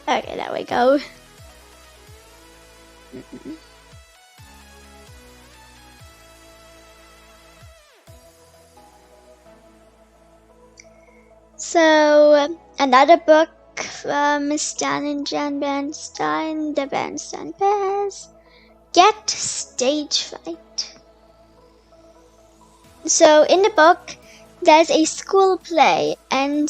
Okay, there we go. So, another book from Stan and Jan Berenstain, the Berenstain Bears. Get Stage Fright. So, in the book, there's a school play, and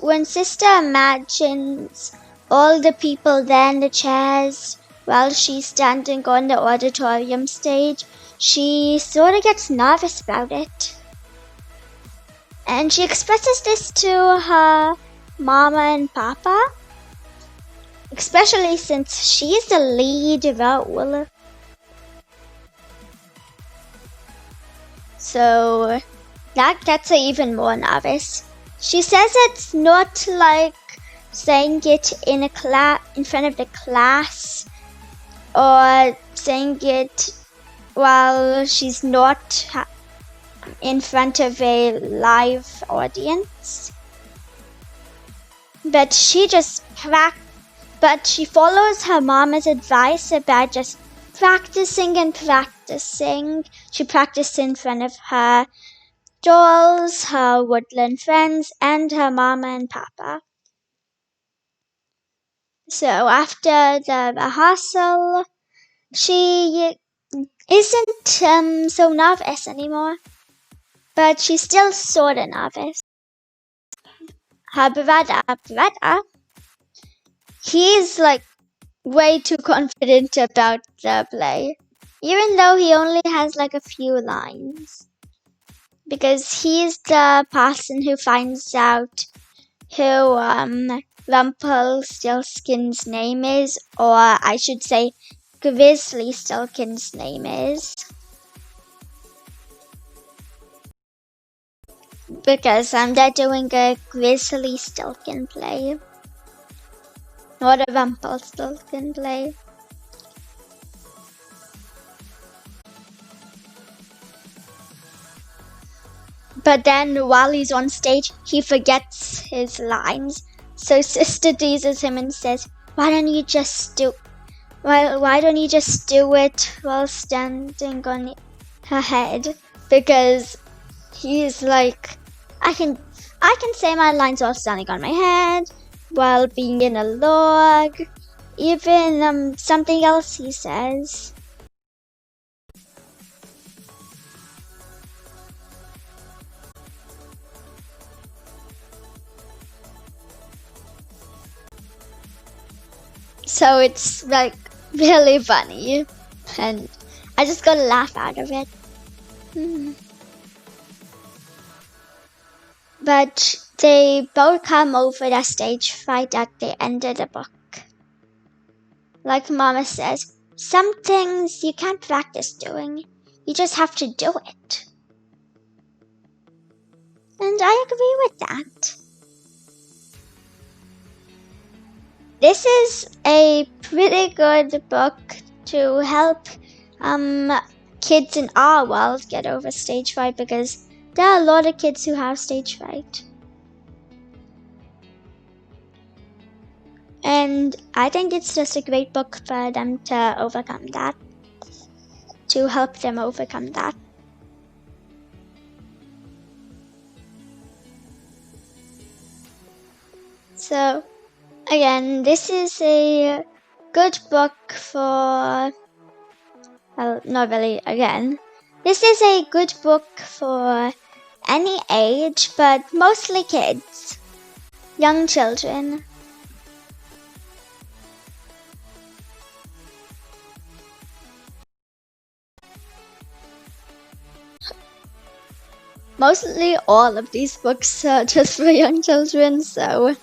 when Sister imagines all the people there in the chairs while she's standing on the auditorium stage, she sort of gets nervous about it. And she expresses this to her mama and papa, especially since she's the lead role. So that gets her even more nervous. She says it's not like saying it in front of the class, or saying it while she's not in front of a live audience. But she follows her mama's advice about just practicing and practicing. She practiced in front of her dolls, her woodland friends, and her mama and papa. So after the rehearsal, she isn't so nervous anymore, but she's still sort of nervous. Her brother, he's like way too confident about the play, even though he only has like a few lines, because he's the person who finds out who Rumpelstiltskin's name is, or I should say Grizzlystiltskin's name is. Because they're doing a Grizzlystiltskin play, not a Rumpelstiltskin play. But then while he's on stage, he forgets his lines. So Sister teases him and says, why don't you just do it while standing on her head? Because he's like, I can say my lines while standing on my head, while being in a log, even something else he says. So it's like really funny, and I just got a laugh out of it. But they both come over the stage fright at the end of the book. Like Mama says, some things you can't practice doing, you just have to do it. And I agree with that. This is a pretty good book to help kids in our world get over stage fright, because there are a lot of kids who have stage fright. And I think it's just a great book for them to overcome that, to help them overcome that. So, again, this is a good book for, well, not really, again. This is a good book for any age, but mostly kids, young children. Mostly all of these books are just for young children, so